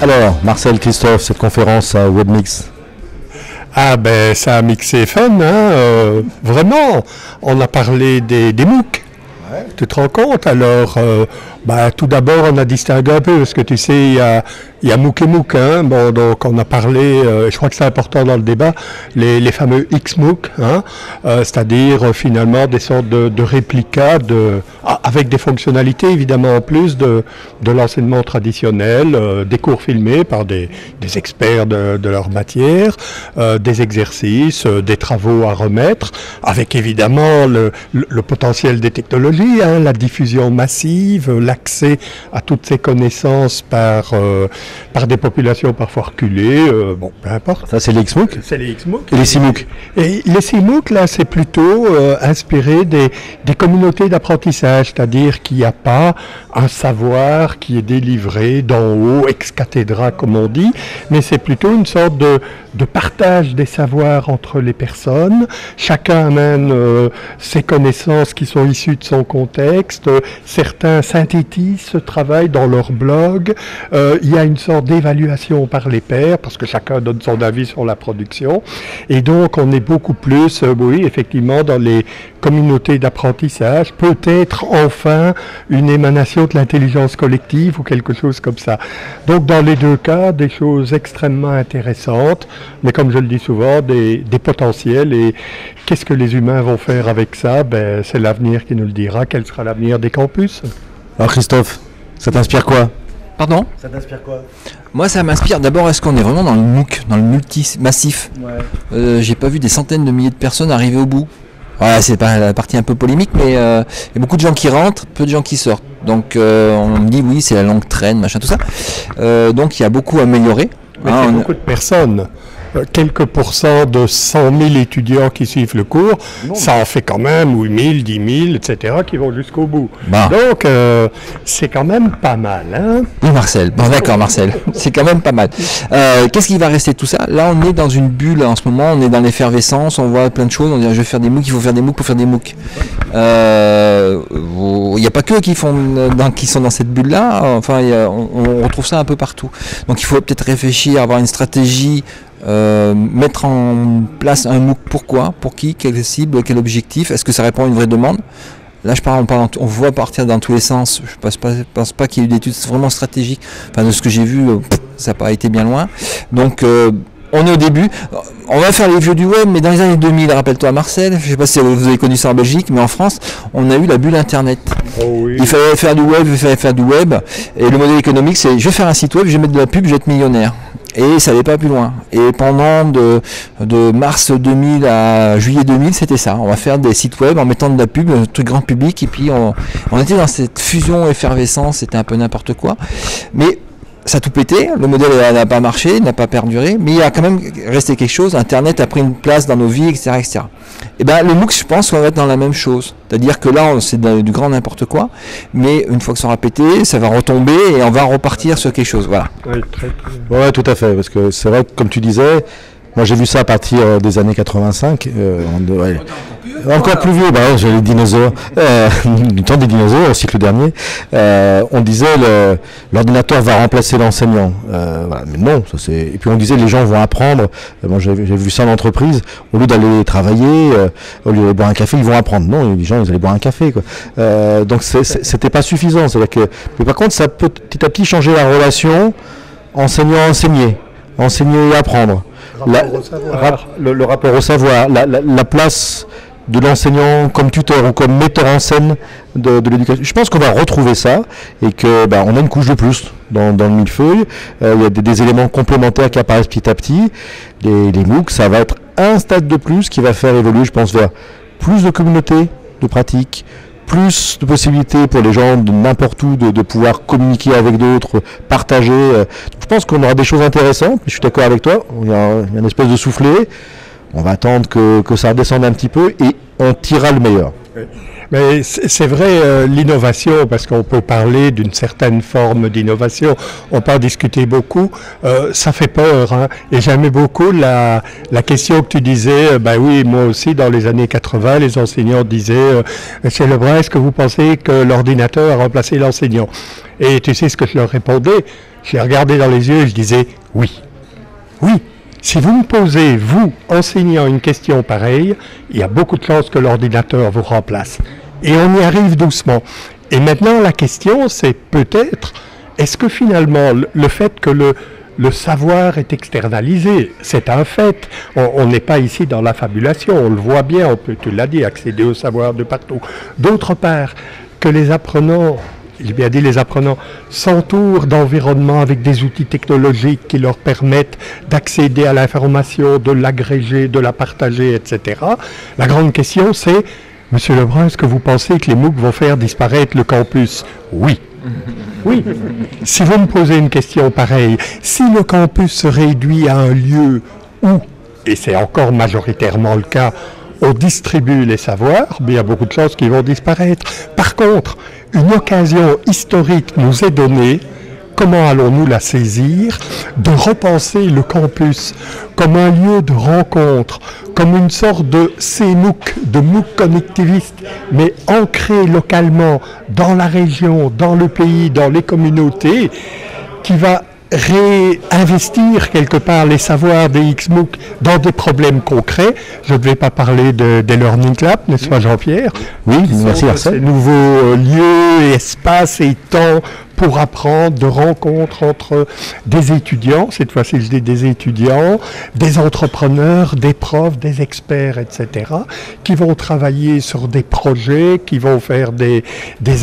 Alors, Marcel, Christophe, cette conférence à WebMix. Ah ben ça a mixé fun, hein, vraiment. On a parlé des MOOC. Ouais. Tu te rends compte? Alors, tout d'abord, on a distingué un peu, parce que tu sais, il y a MOOC et MOOC. Hein. Bon, donc on a parlé, je crois que c'est important dans le débat, les fameux XMOOC, hein, c'est-à-dire finalement des sortes de réplicas avec des fonctionnalités évidemment en plus de l'enseignement traditionnel, des cours filmés par des experts de leur matière, des exercices, des travaux à remettre, avec évidemment le potentiel des technologies, hein, la diffusion massive, l'accès à toutes ces connaissances par des populations parfois reculées, peu importe. Ça, c'est les XMOOC. C'est les XMOOC. Et les CMOOC. Et les CMOOC, là, c'est plutôt inspiré des communautés d'apprentissage, c'est-à-dire qu'il n'y a pas un savoir qui est délivré d'en haut, ex cathedra, comme on dit, mais c'est plutôt une sorte de partage des savoirs entre les personnes. Chacun amène ses connaissances qui sont issues de son contexte. Certains synthétisent ce travail dans leur blog. Il y a une sorte d'évaluation par les pairs, parce que chacun donne son avis sur la production. Et donc, on est beaucoup plus, oui, effectivement, dans les communautés d'apprentissage, peut-être enfin une émanation de l'intelligence collective ou quelque chose comme ça. Donc, dans les deux cas, des choses extrêmement intéressantes, mais comme je le dis souvent, des potentiels. Et qu'est-ce que les humains vont faire avec ça? Ben, c'est l'avenir qui nous le dira. Quel sera l'avenir des campus? Alors Christophe, ça t'inspire quoi? Pardon? Ça t'inspire quoi? Moi, ça m'inspire. D'abord, est-ce qu'on est vraiment dans le MOOC, dans le multi-massif? Ouais. J'ai pas vu des centaines de milliers de personnes arriver au bout. Ouais, c'est pas la partie un peu polémique, mais il y a beaucoup de gens qui rentrent, peu de gens qui sortent. Donc, on me dit oui, c'est la longue traîne, machin, tout ça. Donc, il y a beaucoup à améliorer. Mais c'est beaucoup de personnes. Quelques pourcents de 100 000 étudiants qui suivent le cours, ça en fait quand même 8 000, 10 000, etc., qui vont jusqu'au bout. Bah. Donc, c'est quand même pas mal. Hein? Oui, Marcel. Bon, d'accord, Marcel. C'est quand même pas mal. Qu'est-ce qui va rester de tout ça? Là, on est dans une bulle en ce moment, on est dans l'effervescence, on voit plein de choses, on dit je vais faire des MOOC, il faut faire des MOOC pour faire des MOOC. Il n'y a pas que qui sont dans cette bulle-là, enfin, on retrouve ça un peu partout. Donc, il faut peut-être réfléchir, avoir une stratégie, mettre en place un MOOC. Pourquoi, pour qui, quelle cible, quel objectif, est-ce que ça répond à une vraie demande? Là on voit partir dans tous les sens. Je pense pas qu'il y ait eu d'études vraiment stratégiques. Enfin, de ce que j'ai vu, ça n'a pas été bien loin. Donc on est au début. On va faire les vieux du web, mais dans les années 2000, rappelle-toi Marcel, je ne sais pas si vous avez connu ça en Belgique, mais en France, on a eu la bulle Internet. Oh oui. Il fallait faire du web, et le modèle économique, c'est je vais faire un site web, je vais mettre de la pub, je vais être millionnaire. Et ça n'allait pas plus loin. Et pendant de mars 2000 à juillet 2000, c'était ça. On va faire des sites web en mettant de la pub, un truc grand public, et puis on était dans cette fusion effervescence, c'était un peu n'importe quoi. Mais ça a tout pété, le modèle n'a pas marché, n'a pas perduré, mais il a quand même resté quelque chose. Internet a pris une place dans nos vies, etc., etc. Et ben le MOOC, je pense, va être dans la même chose. C'est-à-dire que là, c'est du grand n'importe quoi, mais une fois que ça aura pété, ça va retomber et on va repartir sur quelque chose. Voilà. Oui, ouais, tout à fait, parce que c'est vrai que, comme tu disais, moi j'ai vu ça à partir des années 85. Encore plus vieux, j'ai les dinosaures, du temps des dinosaures, au cycle dernier. On disait l'ordinateur va remplacer l'enseignant. Voilà, mais non, ça c'est. Et puis on disait les gens vont apprendre. Moi j'ai vu ça en entreprise. Au lieu d'aller travailler, au lieu d'aller boire un café, ils vont apprendre. Non, les gens ils allaient boire un café, quoi. Donc c'était pas suffisant. C'est-à-dire que, mais par contre, ça peut petit à petit changer la relation enseignant-enseigné, enseigner et apprendre. Le rapport au savoir, la place de l'enseignant comme tuteur ou comme metteur en scène de l'éducation. Je pense qu'on va retrouver ça et que on a une couche de plus dans le millefeuille. Il y a des éléments complémentaires qui apparaissent petit à petit. Les MOOC, ça va être un stade de plus qui va faire évoluer, je pense, vers plus de communautés de pratiques, plus de possibilités pour les gens de n'importe où de pouvoir communiquer avec d'autres, partager. Je pense qu'on aura des choses intéressantes, mais je suis d'accord avec toi, il y a une espèce de soufflet. On va attendre que ça redescende un petit peu et on tirera le meilleur. Oui. Mais c'est vrai, l'innovation, parce qu'on peut parler d'une certaine forme d'innovation, on peut en discuter beaucoup, ça fait peur, hein. Et j'aimais beaucoup la question que tu disais, oui, moi aussi, dans les années 80, les enseignants disaient, Monsieur Lebrun, est-ce que vous pensez que l'ordinateur a remplacé l'enseignant? Et tu sais ce que je leur répondais? Je l'ai regardé dans les yeux et je disais oui. Oui. Si vous me posez, vous, enseignant, une question pareille, il y a beaucoup de chances que l'ordinateur vous remplace. Et on y arrive doucement. Et maintenant, la question, c'est peut-être, est-ce que finalement, le fait que le savoir est externalisé, c'est un fait. On n'est pas ici dans la fabulation, on le voit bien, on peut, tu l'as dit, accéder au savoir de partout. D'autre part, que les apprenants, j'ai bien dit les apprenants, s'entourent d'environnements avec des outils technologiques qui leur permettent d'accéder à l'information, de l'agréger, de la partager, etc. La grande question, c'est, Monsieur Lebrun, est-ce que vous pensez que les MOOC vont faire disparaître le campus? Oui. Oui. Si vous me posez une question pareille, si le campus se réduit à un lieu où, et c'est encore majoritairement le cas, on distribue les savoirs, il y a beaucoup de choses qui vont disparaître. Par contre, une occasion historique nous est donnée, comment allons-nous la saisir, de repenser le campus comme un lieu de rencontre, comme une sorte de CMOOC, de MOOC connectiviste, mais ancré localement dans la région, dans le pays, dans les communautés, qui va réinvestir quelque part les savoirs des XMOOC dans des problèmes concrets. Je ne vais pas parler des Learning Clubs, n'est-ce pas Jean-Pierre? Oui, merci Arsène. Ces nouveaux lieux, espaces et temps pour apprendre, de rencontres entre des étudiants, cette fois-ci je dis des étudiants, des entrepreneurs, des profs, des experts, etc., qui vont travailler sur des projets, qui vont faire des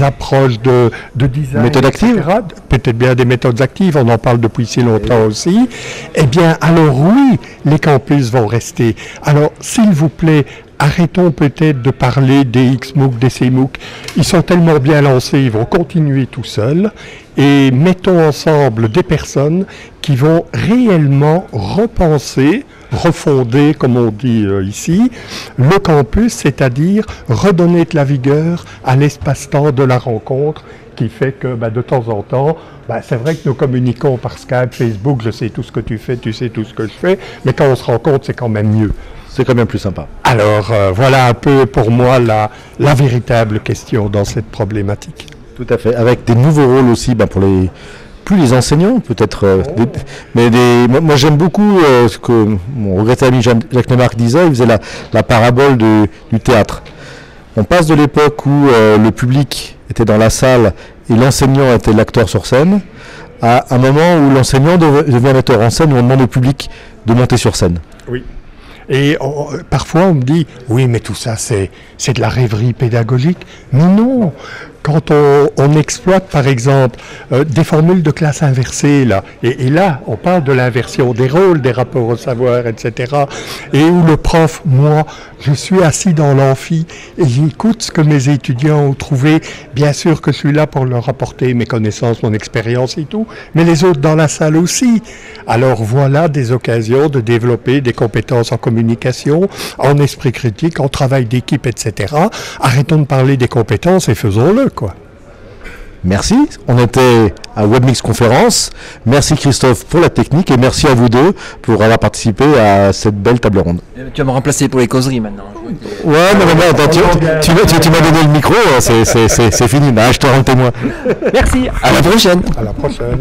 approches de design, méthodes actives, peut-être bien des méthodes actives, on en parle depuis si longtemps aussi. Eh bien, alors oui, les campus vont rester. Alors, s'il vous plaît, arrêtons peut-être de parler des XMOOC, des CMOOC. Ils sont tellement bien lancés, ils vont continuer tout seuls. Et mettons ensemble des personnes qui vont réellement repenser, refonder, comme on dit ici, le campus, c'est-à-dire redonner de la vigueur à l'espace-temps de la rencontre, qui fait que de temps en temps, c'est vrai que nous communiquons par Skype, Facebook, je sais tout ce que tu fais, tu sais tout ce que je fais, mais quand on se rencontre, c'est quand même mieux. C'est quand même plus sympa. Alors, voilà un peu pour moi la véritable question dans cette problématique. Tout à fait. Avec des nouveaux rôles aussi pour les enseignants, peut-être. Moi, j'aime beaucoup ce que mon regretté ami Jacques Nemarque disait. Il faisait la parabole du théâtre. On passe de l'époque où le public était dans la salle et l'enseignant était l'acteur sur scène, à un moment où l'enseignant devient metteur en scène, où on demande au public de monter sur scène. Oui. Et parfois on me dit, oui mais tout ça c'est de la rêverie pédagogique. Mais non, quand on exploite par exemple des formules de classe inversée, là, et là on parle de l'inversion des rôles, des rapports au savoir, etc. Et où le prof, moi, je suis assis dans l'amphi et j'écoute ce que mes étudiants ont trouvé. Bien sûr que je suis là pour leur apporter mes connaissances, mon expérience et tout, mais les autres dans la salle aussi. Alors voilà des occasions de développer des compétences en communication, en esprit critique, en travail d'équipe, etc. Arrêtons de parler des compétences et faisons-le, quoi. Merci, on était à Webmix Conférence. Merci Christophe pour la technique et merci à vous deux pour avoir participé à cette belle table ronde. Tu vas me remplacer pour les causeries maintenant. Ouais, non, attends, tu m'as donné le micro, c'est fini, je te rends témoin. Merci, à la prochaine. À la prochaine.